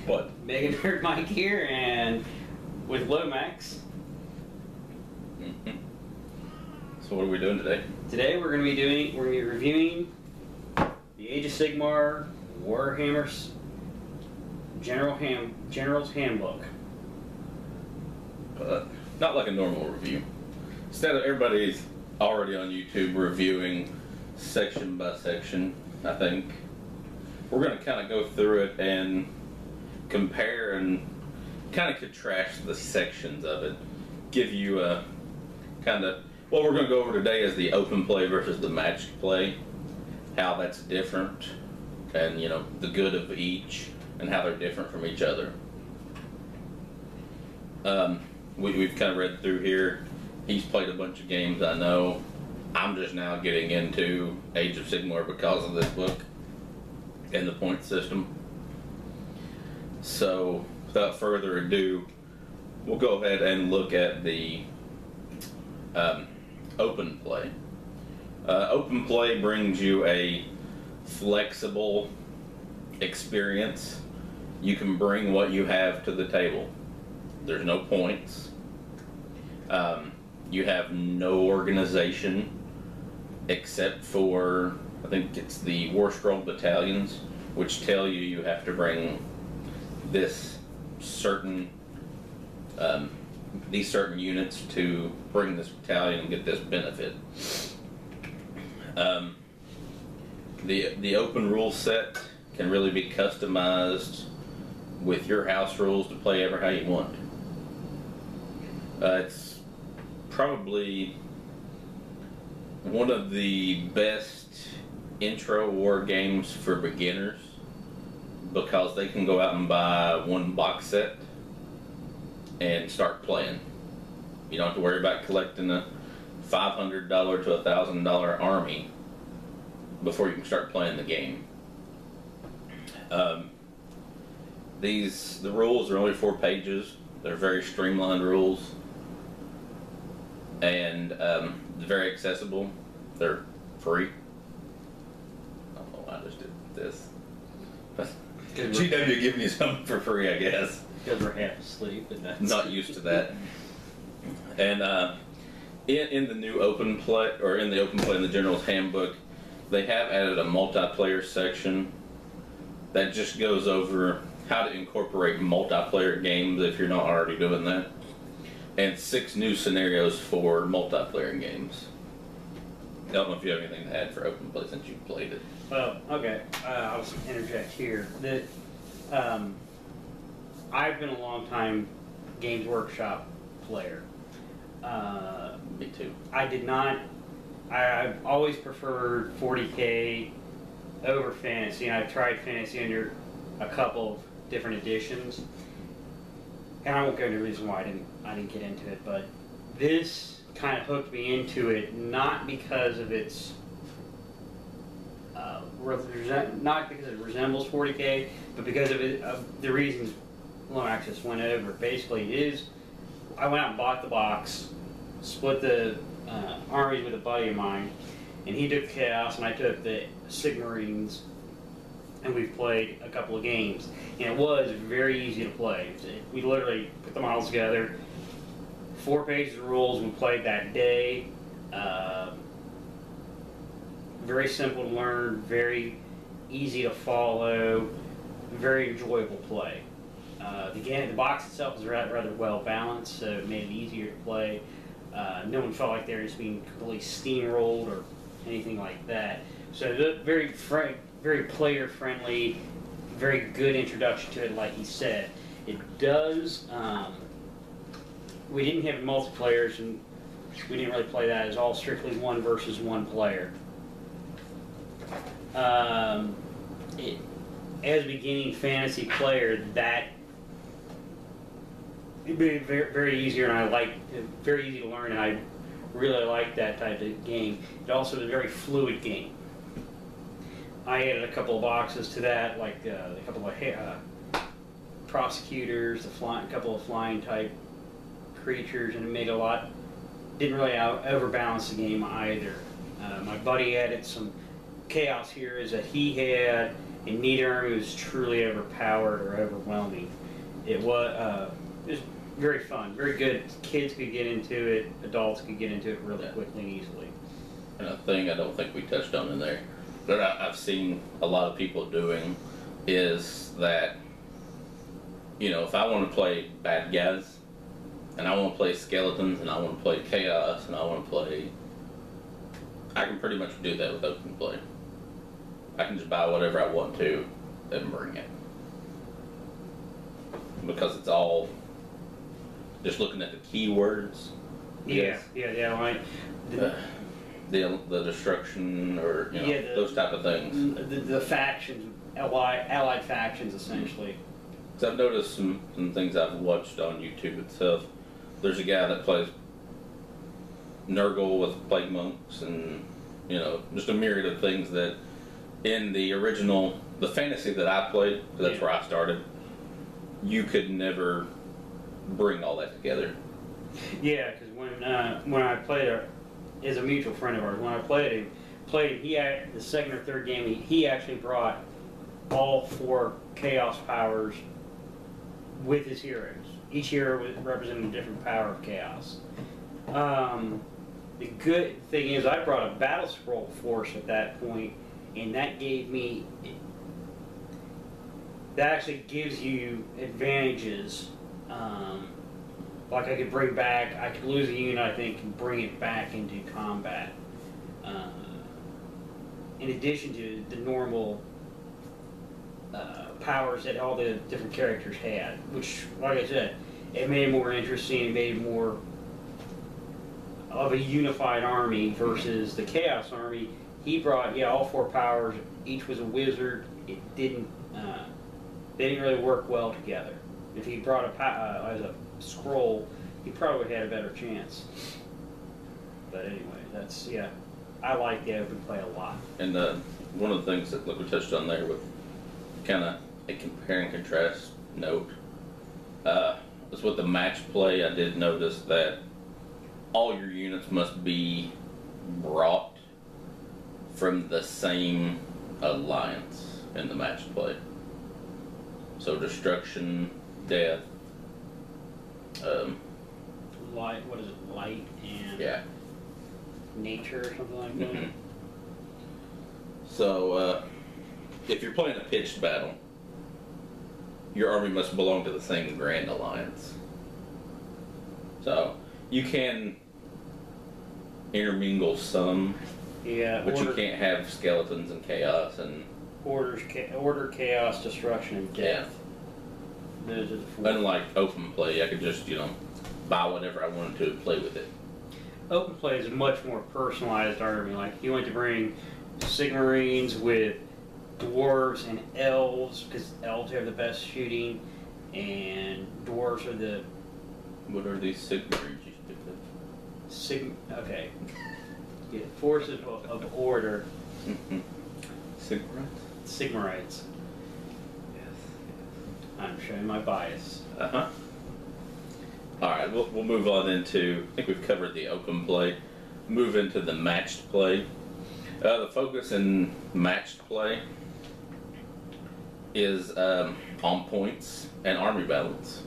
What? Mega Nerd Mike here, and with Lomax. So what are we doing today? Today we're going to be reviewing the Age of Sigmar Warhammer's General's Handbook. Not like a normal review. Instead of everybody's already on YouTube reviewing section by section, I think we're going to kind of go through it and compare and kind of contrast the sections of it. Give you a kind of, what we're going to go over today is the open play versus the matched play, how that's different, and you know, the good of each and how they're different from each other. We've kind of read through here. He's played a bunch of games, I know. I'm just now getting into Age of Sigmar because of this book and the point system. So without further ado, we'll go ahead and look at the open play. Open play brings you a flexible experience. You can bring what you have to the table. There's no points. You have no organization except for, I think it's the War Scroll battalions, which tell you you have to bring this certain these certain units to bring this battalion and get this benefit. The open rule set can really be customized with your house rules to play ever how you want. It's probably one of the best intro war games for beginners because they can go out and buy one box set and start playing. You don't have to worry about collecting a $500 to a $1,000 army before you can start playing the game. The rules are only 4 pages. They're very streamlined rules and very accessible. They're free. I don't know why I just did this. GW giving you something for free, I guess. Because we're half asleep and that's not used to that. And in the new open play, or in the open play in the General's Handbook, they have added a multiplayer section that just goes over how to incorporate multiplayer games if you're not already doing that, and 6 new scenarios for multiplayer games. I don't know if you have anything to add for open play since you've played it. Well, okay, I'll interject here. That I've been a long time Games Workshop player. Me too. I did not. I've always preferred 40K over Fantasy, and I've tried Fantasy under a couple of different editions. And I won't go into the reason why I didn't get into it, but this kind of hooked me into it, not because of its not because it resembles 40K, but because of the reasons Lomax just went over. Basically, it is. I went out and bought the box, split the armies with a buddy of mine, and he took Chaos and I took the Sigmarines, and we've played a couple of games. And it was very easy to play. We literally put the models together, 4 pages of rules, we played that day. Very simple to learn, very easy to follow, very enjoyable play. The box itself is rather well balanced, so it made it easier to play. No one felt like they were just being completely steamrolled or anything like that. So very player friendly, very good introduction to it. Like he said, it does. We didn't have multiplayers, and we didn't really play that. It's all strictly 1 versus 1 player. As a beginning fantasy player, that it'd be very easier, and very easy to learn, and I really like that type of game. It also is a very fluid game. I added a couple of boxes to that, like a couple of prosecutors, a couple of flying type creatures, and it made a lot. Didn't really overbalance the game either. My buddy added some chaos here, is that he had and neither army was truly overpowered or overwhelming. It was very fun, very good. Kids could get into it, adults could get into it really quickly and easily. And a thing I don't think we touched on in there, that I've seen a lot of people doing, is that, you know, if I want to play bad guys, and I want to play skeletons, and I want to play chaos, and I want to play, I can pretty much do that with open play. I can just buy whatever I want to and bring it. Because it's all just looking at the keywords. Yeah, like the destruction, or you know, those type of things. The factions, allied factions, essentially. Because I've noticed some things I've watched on YouTube itself. There's a guy that plays Nurgle with plague monks, and you know, just a myriad of things that in the original, the fantasy that I played, because that's where I started, you could never bring all that together. Yeah, because when I played it, is a mutual friend of ours. When I played him, he had the second or third game. He actually brought all 4 chaos powers with his heroes. Each hero representing a different power of chaos. The good thing is I brought a battle scroll force at that point, and that gave me. That actually gives you advantages. Like I could bring back, I could lose a unit, I think, and bring it back into combat. In addition to the normal powers that all the different characters had, which, like I said, it made it more interesting, it made it more of a unified army versus the Chaos Army. He brought, all 4 powers, each was a wizard. It didn't, they didn't really work well together. If he brought as a scroll, he probably had a better chance. But anyway, that's, I like the open play a lot. And one of the things that we touched on there with kind of a compare and contrast note is with the match play. I did notice that all your units must be brought from the same alliance in the match play. So destruction, death, light. What is it? Light and nature or something like that. Mm-hmm. So if you're playing a pitched battle, your army must belong to the same Grand Alliance. So you can intermingle some, but you can't have skeletons and chaos and order, chaos, destruction, and death. Those are the 4. Unlike open play, I could just buy whatever I wanted to play with it. Open play is a much more personalized army. Like you want to bring Sigmarines with dwarves and elves, because elves have the best shooting, and dwarves are the. What are these Sigmarines you speak of? Okay. Forces of order. Sigmarites? Sigmarites. Yes. I'm showing my bias. Alright, we'll move on into, I think we've covered the open play. Move into the matched play. The focus in matched play is on points and army balance.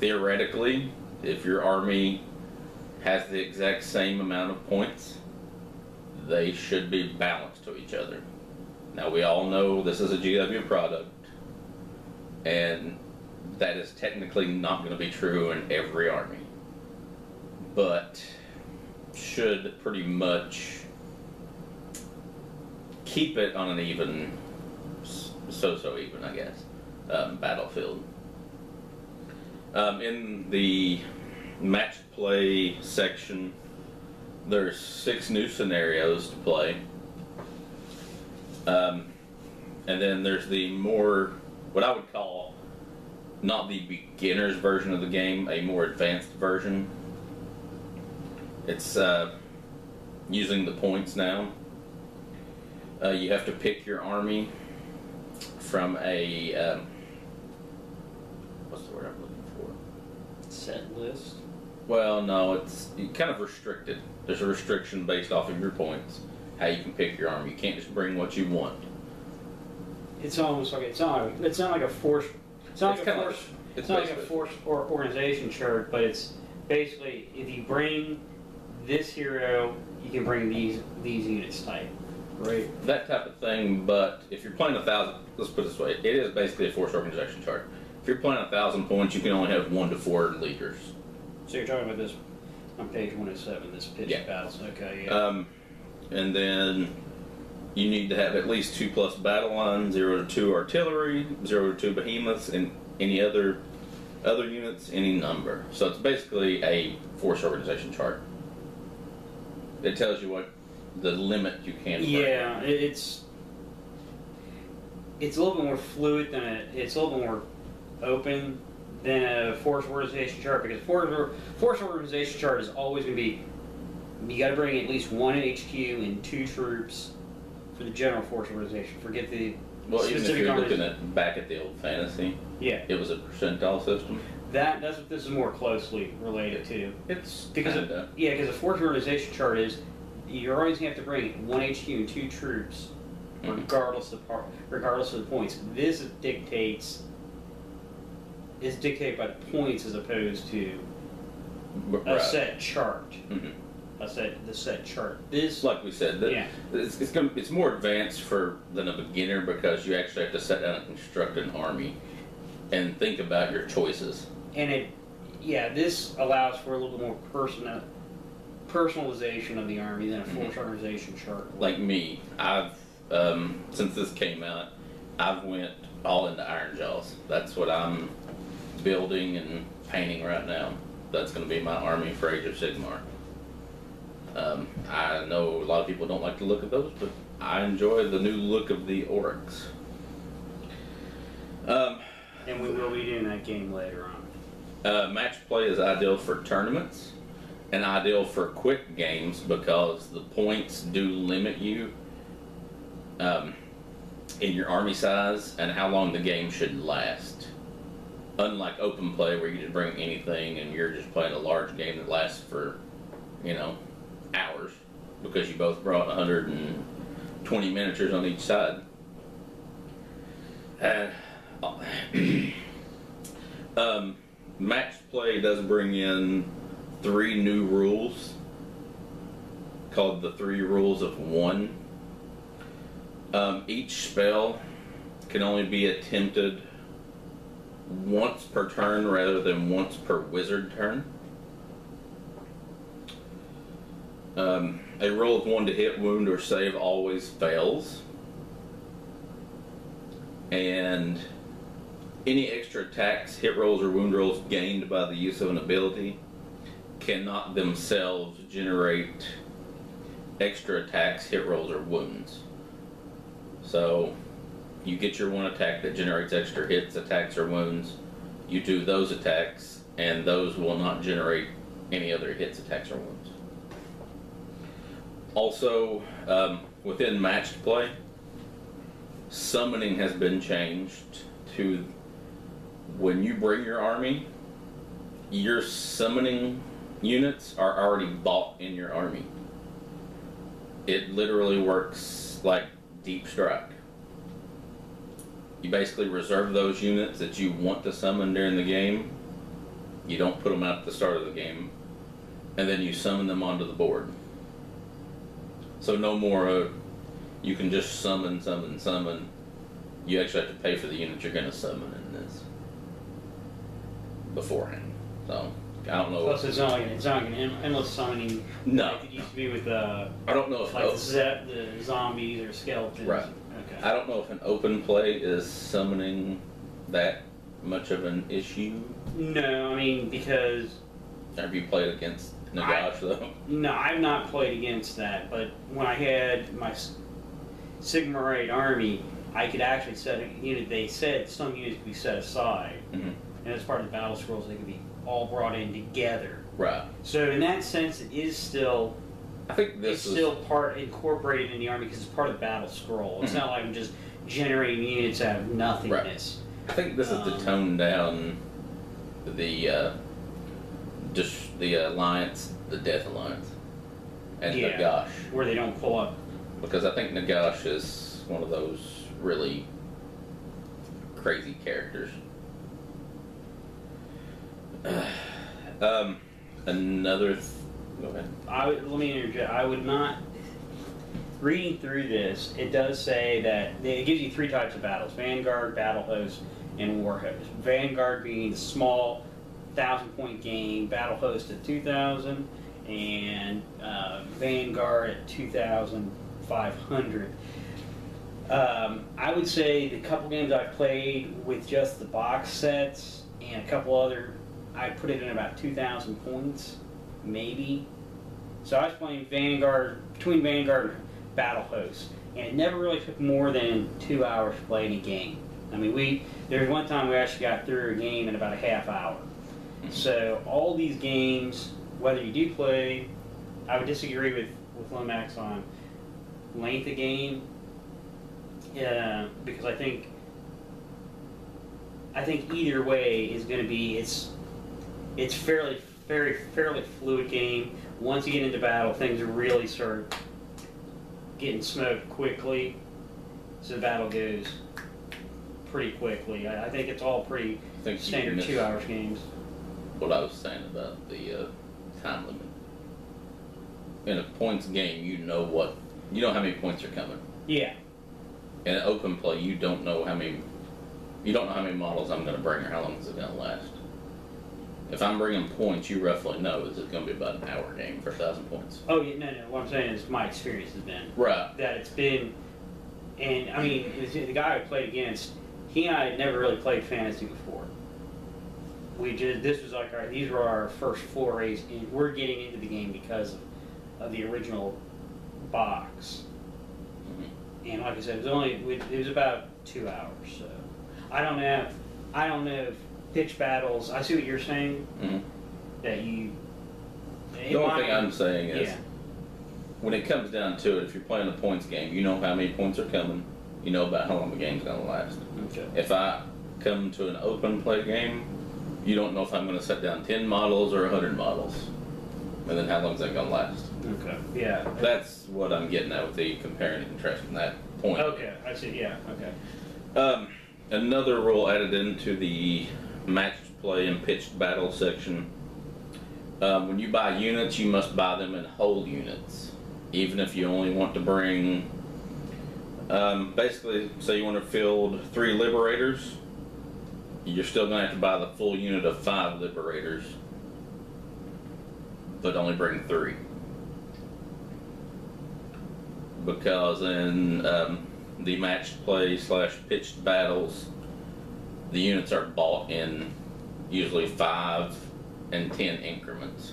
Theoretically, if your army has the exact same amount of points, they should be balanced to each other. Now we all know this is a GW product, and that is technically not going to be true in every army, but should pretty much keep it on an even, so even, I guess, battlefield. In the match play section, there's 6 new scenarios to play. And then there's the more, what I would call, not the beginner's version of the game, a more advanced version. It's using the points now. You have to pick your army from a, what's the word I'm looking for? Set list? Well, no, it's kind of restricted. There's a restriction based off of your points, how you can pick your army. You can't just bring what you want. it's almost like it's not like a force. It's not like a force. It's not like a force or organization chart, but it's basically if you bring this hero, you can bring these units type, right? That type of thing. But if you're playing 1,000, let's put it this way: it is basically a force organization chart. If you're playing 1,000 points, you can only have 1 to 4 leaders. So you're talking about this on page 107, this pitch battles. Okay, yeah. And then you need to have at least 2+ battle lines, 0 to 2 artillery, 0 to 2 behemoths, and any other units, any number. So it's basically a force organization chart. It tells you what the limit you can bring. Yeah, it's a little bit more fluid than it's a little bit more open than a force organization chart, because force organization chart is always going to be, you got to bring at least 1 HQ and 2 troops for the general force organization. Forget the even if you're looking back at the old fantasy, yeah, it was a percentile system. That's what this is more closely related to. It's because because a force organization chart is you're always going to have to bring 1 HQ and 2 troops, regardless of the points. This is dictated by the points as opposed to a set chart. Mm-hmm. The set chart. This, like we said, it's more advanced than a beginner, because you actually have to sit down and construct an army and think about your choices. And this allows for a little bit more personalization of the army than a force organization chart. Like me, I've since this came out, I've went all into Iron Jaws. That's what I'm building and painting right now. That's going to be my army for Age of Sigmar. I know a lot of people don't like the look of those, but I enjoy the new look of the orcs. And we will be doing that game later on. Match play is ideal for tournaments and ideal for quick games, because the points do limit you in your army size and how long the game should last. Unlike open play, where you can bring anything and you're just playing a large game that lasts for, hours, because you both brought 120 miniatures on each side. Match play does bring in 3 new rules called the 3 rules of 1. Each spell can only be attempted once per turn rather than once per wizard turn. A roll of 1 to hit, wound, or save always fails. And any extra attacks, hit rolls, or wound rolls gained by the use of an ability cannot themselves generate extra attacks, hit rolls, or wounds. So you get your 1 attack that generates extra hits, attacks, or wounds. You do those attacks, and those will not generate any other hits, attacks, or wounds. Also, within matched play, summoning has been changed to, when you bring your army, your summoning units are already bought in your army. It literally works like Deep Strike. You basically reserve those units that you want to summon during the game. You don't put them out at the start of the game, and then you summon them onto the board. So no more you can just summon. You actually have to pay for the unit you're going to summon in this beforehand. So I don't know. Plus, it's not like an endless summoning. No. Like it used to be with I don't know if the zombies or skeletons. Right. Okay. I don't know if an open play is summoning that much of an issue. No, I mean, because... Have you played against Nagash, though? No, I've not played against that, but when I had my Sigmar 8 army, I could actually set a unit. They said some units could be set aside, and as part of the battle scrolls, they could be all brought in together. Right. So in that sense, it is still... I think this is still part incorporated in the army because it's part of the battle scroll. It's not like I'm just generating units out of nothingness. Right. I think this is to tone down the just the alliance, the Death Alliance, and Nagash, where they don't pull up. Because I think Nagash is one of those really crazy characters. Another. Go ahead. Let me interject. I would not. Reading through this, it does say that it gives you 3 types of battles: Vanguard, Battle Host, and War Host. Vanguard being the small 1,000-point game, Battle Host at 2,000, and Vanguard at 2,500. I would say the couple games I've played with just the box sets and a couple other, I put it in about 2,000 points, maybe. So I was playing Vanguard, between Vanguard and Battle Host, and it never really took more than 2 hours to play any game. I mean, there was one time we actually got through a game in about a half hour. So all these games, whether you do play, I would disagree with Lomax on length of game, because I think either way is going to be it's fairly fluid game. Once you get into battle, things really start getting smoked quickly, so the battle goes pretty quickly. I think it's all pretty standard 2 hours games. What I was saying about the time limit. In a points game, you know how many points are coming. Yeah. In an open play, you don't know how many models I'm going to bring or how long is it going to last. If I'm bringing points, you roughly know this is going to be about an hour game for 1,000 points. Oh yeah, no. What I'm saying is my experience has been right that it's been, and I mean the guy I played against, he and I had never really played fantasy before. This was like these were our first forays, and we're getting into the game because of the original box. Mm-hmm. And like I said, it was about 2 hours. So I don't know if pitch battles. I see what you're saying. Mm-hmm. That you. The only thing I'm saying is, when it comes down to it, if you're playing a points game, you know how many points are coming. You know about how long the game's going to last. Okay. If I come to an open play game, you don't know if I'm going to set down 10 models or 100 models. And then how long is that going to last? Okay, yeah. That's what I'm getting at with the comparing and contrasting that point. Okay, I see, yeah, okay. Another rule added into the matched play and pitched battle section. When you buy units, you must buy them in whole units. Even if you only want to bring... basically, say you want to field 3 Liberators, you're still going to have to buy the full unit of 5 Liberators, but only bring 3. Because in the matched play / pitched battles, the units are bought in usually 5 and 10 increments.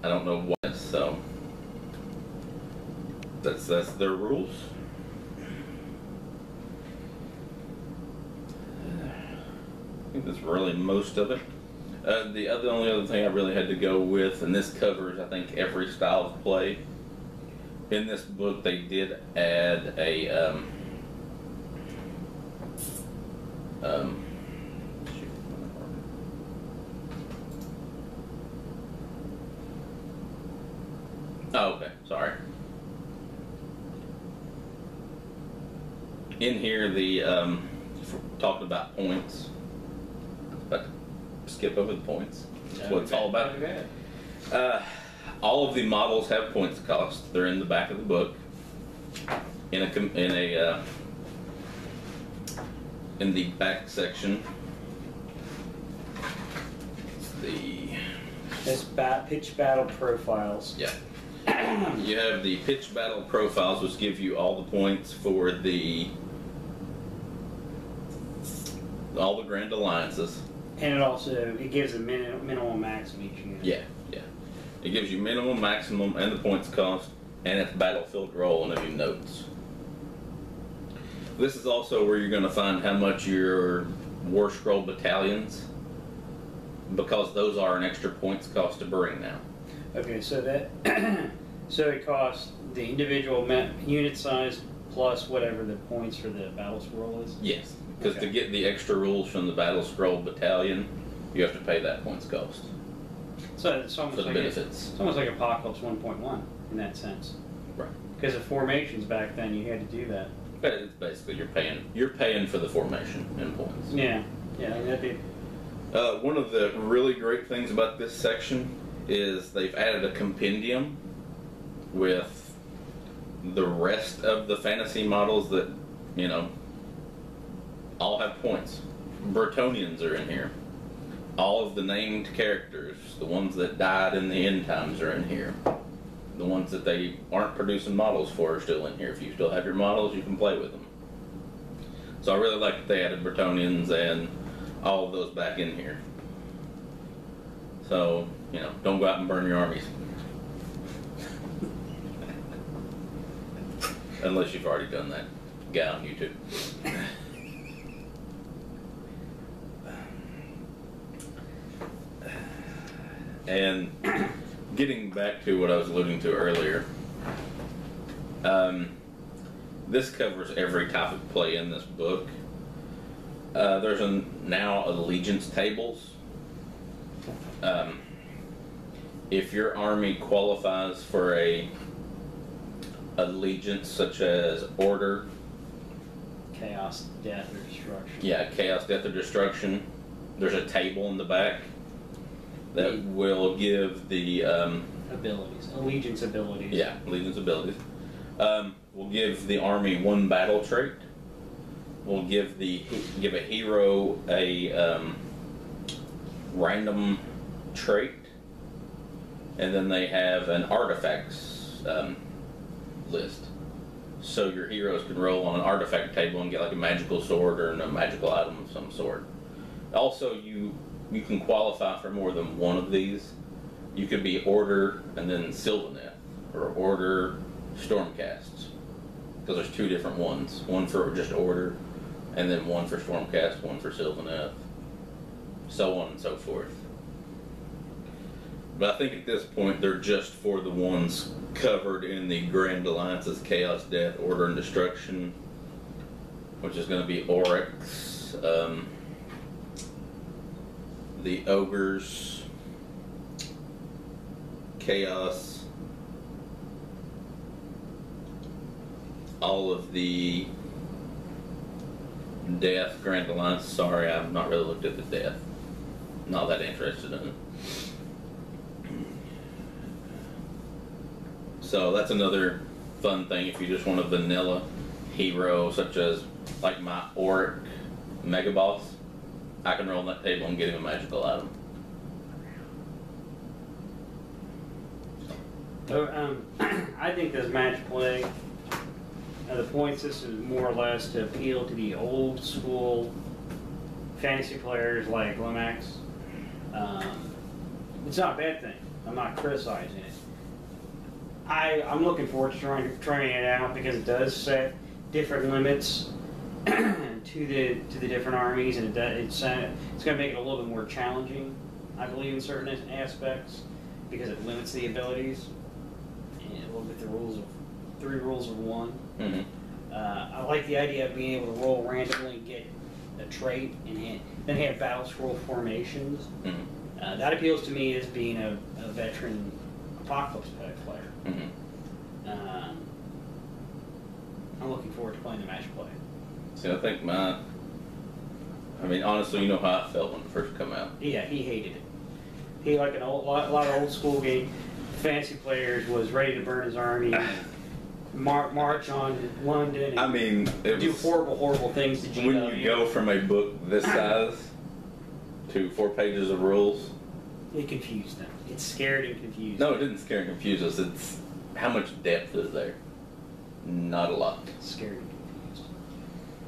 I don't know what, so that's their rules. I think that's really most of it. The only other thing I really had to go with, and this covers I think every style of play. In this book, they did add a oh, okay, sorry. In here, the talked about points, but skip over the points. That's what it's all about. All of the models have points cost. They're in the back of the book. In the back section, It's pitch battle profiles. Yeah. You have the pitch battle profiles, which give you all the points for all the Grand Alliances. And it gives a minimum max of each unit. Yeah. It gives you minimum, maximum, and the points cost, and it's battlefield roll and a few notes. This is also where you're going to find how much your War Scroll battalions, because those are an extra points cost to bring now. Okay, so so it costs the individual unit size plus whatever the points for the battle scroll is? Yes, because to get the extra rules from the battle scroll battalion, you have to pay that points cost. So it's almost for the benefits. It's almost like Apocalypse 1.1 in that sense. Right. Because of formations back then, you had to do that. But it's basically you're paying for the formation in points. Yeah, that'd be. One of the really great things about this section is they've added a compendium with the rest of the fantasy models that, you know, all have points. Bretonians are in here. All of the named characters, the ones that died in the end times, are in here. The ones that they aren't producing models for are still in here. If you still have your models, you can play with them. So I really like that they added Bretonians and all of those back in here. So, you know, don't go out and burn your armies. Unless you've already done that. Get on YouTube. And getting back to what I was alluding to earlier, this covers every type of play in this book. There's now allegiance tables. If your army qualifies for a allegiance such as order, Chaos, death, or destruction. Yeah, chaos, death, or destruction. There's a table in the back that will give the abilities, allegiance abilities. Yeah, allegiance abilities. We'll give the army one battle trait. We'll give a hero a random trait, and then they have an artifacts list. So your heroes can roll on an artifact table and get like a magical sword or a magical item of some sort. Also, you can qualify for more than one of these. You could be Order and then Sylvaneth, or Order Stormcasts, because there's two different ones. One for just Order, and then one for Stormcast, one for Sylvaneth, so on and so forth. But I think at this point they're just for the ones covered in the Grand Alliance's Chaos, Death, Order, and Destruction, which is going to be Oryx, the Ogres, Chaos, all of the Death, Grand Alliance. Sorry, I've not really looked at the Death. Not that interested in it. So that's another fun thing if you just want a vanilla hero, such as like my Oric Mega Boss. I can roll on that table and get him a magical item. So, I think this match play, the point system is more or less to appeal to the old school fantasy players like Lomax. It's not a bad thing. I'm not criticizing it. I'm looking forward to trying it out because it does set different limits to the different armies, and it's going to make it a little bit more challenging, I believe, in certain aspects, because it limits the abilities. And we'll get the rules of 3 rules of 1. Mm-hmm. I like the idea of being able to roll randomly, get a trait, and then have battle scroll formations. Mm-hmm. That appeals to me as being a veteran Apocalypse player. Mm-hmm. I'm looking forward to playing the match play. See, I think honestly, you know how I felt when it first came out. Yeah, he hated it. He, like a lot of old school game fantasy players, was ready to burn his army, march on London, and do horrible things to GW. When you go from a book this size to 4 pages of rules, it confused them. It scared and confused No, them. it didn't scare and confuse us. It's how much depth is there? Not a lot. Scared and confused.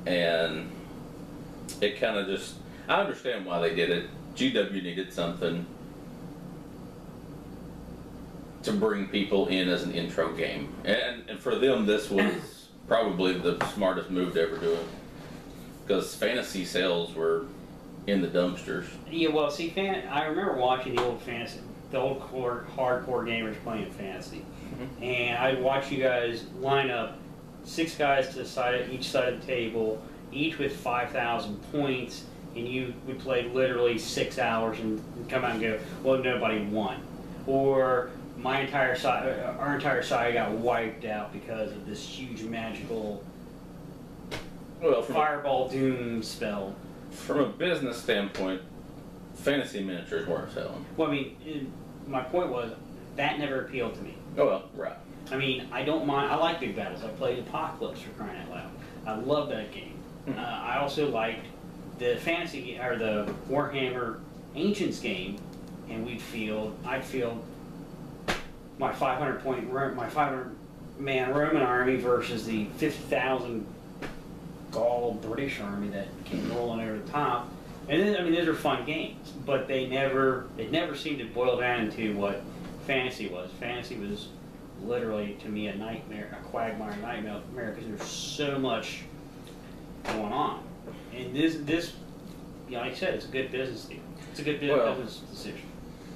And it kind of just... I understand why they did it. GW needed something to bring people in as an intro game. And for them, this was probably the smartest move to ever do it. Because fantasy sales were in the dumpsters. Yeah, well, see, I remember watching the old hardcore gamers playing fantasy. Mm-hmm. And I'd watch you guys line up 6 guys to each side of the table, each with 5,000 points, and you would play literally 6 hours and come out and go, well, nobody won. Or our entire side got wiped out because of this huge magical Well, from fireball doom spell. from a business standpoint, fantasy miniatures weren't selling. Well, I mean, my point was that never appealed to me. Oh well, right. I mean, I don't mind. I like big battles. I played Apocalypse for crying out loud. I love that game. I also liked the fantasy or the Warhammer Ancients game, and I'd field my 500 man Roman army versus the 50,000 Gaul British army that came rolling over the top. And then, I mean, those are fun games, but it never seemed to boil down into what fantasy was. Fantasy was literally, to me, a nightmare, a quagmire nightmare, because there's so much going on. And this, you know, like I said, it's a good business deal. It's a good business decision.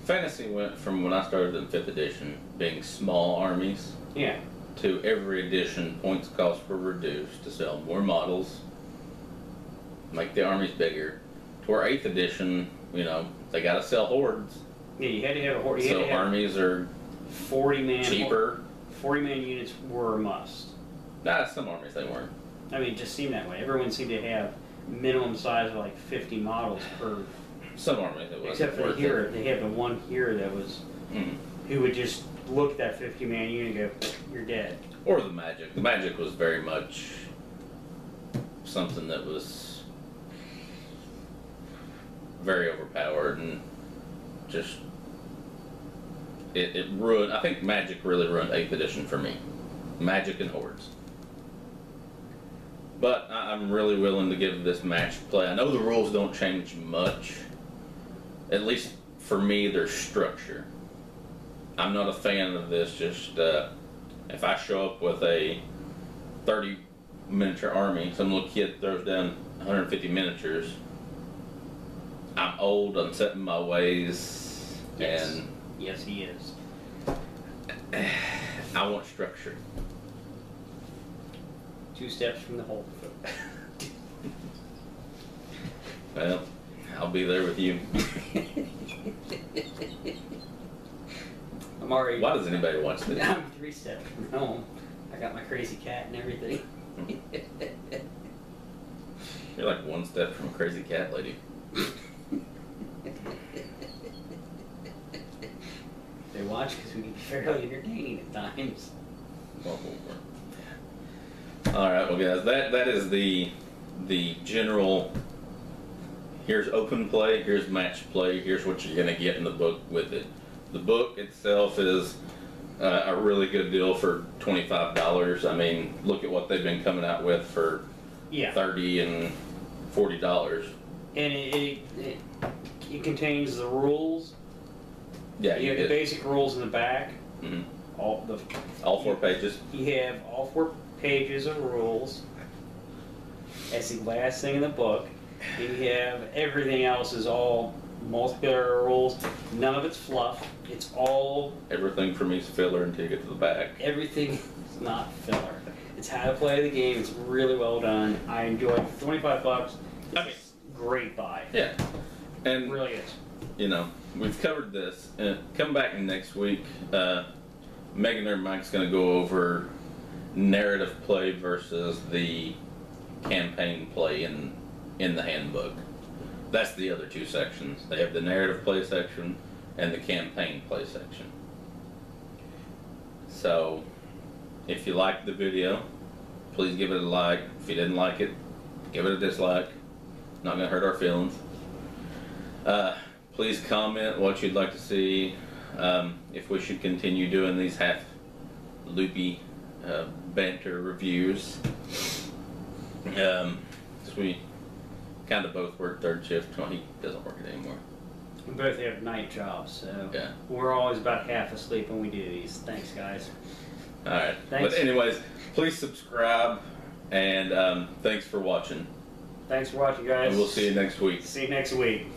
Fantasy went from when I started in 5th edition being small armies. Yeah. To every edition, points cost were reduced to sell more models, make the armies bigger. To our 8th edition, you know, they got to sell hordes. Yeah, you had to have a horde. So armies are 40-man cheaper. 40-man units were a must. Nah, some armies they weren't. I mean, it just seemed that way. Everyone seemed to have minimum size of like 50 models per. Some armies it was. Except for the hero, they had the one hero that was who would just look at that 50-man unit and go, "You're dead." Or the magic. The magic was very much something that was very overpowered and just it ruined. I think magic really ruined 8th edition for me. Magic and hordes. But I'm really willing to give this match play. I know the rules don't change much. At least for me, there's structure. I'm not a fan of this just, if I show up with a 30 miniature army, some little kid throws down 150 miniatures, I'm old, I'm set in my ways, Yes. and Yes, he is. I want structure. 2 steps from the hole. Well, I'll be there with you. I'm already. Why does anybody watch this? I'm 3 steps from home. I got my crazy cat and everything. You're like 1 step from a crazy cat lady. They watch because we can be fairly entertaining at times. All right, well, guys, that is the general. Here's open play. Here's match play. Here's what you're gonna get in the book with it. The book itself is a really good deal for $25. I mean, look at what they've been coming out with for $30 and $40. And it contains the rules. Yeah, you have the basic rules in the back. Mm-hmm. All 4 pages. You have all 4 pages of rules. That's the last thing in the book. And you have everything else is all multiplayer rules. None of it's fluff. It's all Everything for me is filler until you get to the back. everything is not filler. It's how to play the game. It's really well done. I enjoy it. For $25. It's a great buy. Yeah, and It really is. you know, we've covered this. Come back next week. Megan or Mike's going to go over narrative play versus the campaign play in the handbook. That's the other 2 sections. They have the narrative play section and the campaign play section. So, if you liked the video, please give it a like. If you didn't like it, give it a dislike. Not going to hurt our feelings. Please comment what you'd like to see. If we should continue doing these half loopy banter reviews. Because we kind of both work 3rd shift. Well, he doesn't work it anymore. We both have night jobs, so Yeah. we're always about half asleep when we do these. Thanks, guys. Alright. Thanks. But anyways, please subscribe, and thanks for watching. Thanks for watching, guys. And we'll see you next week. See you next week.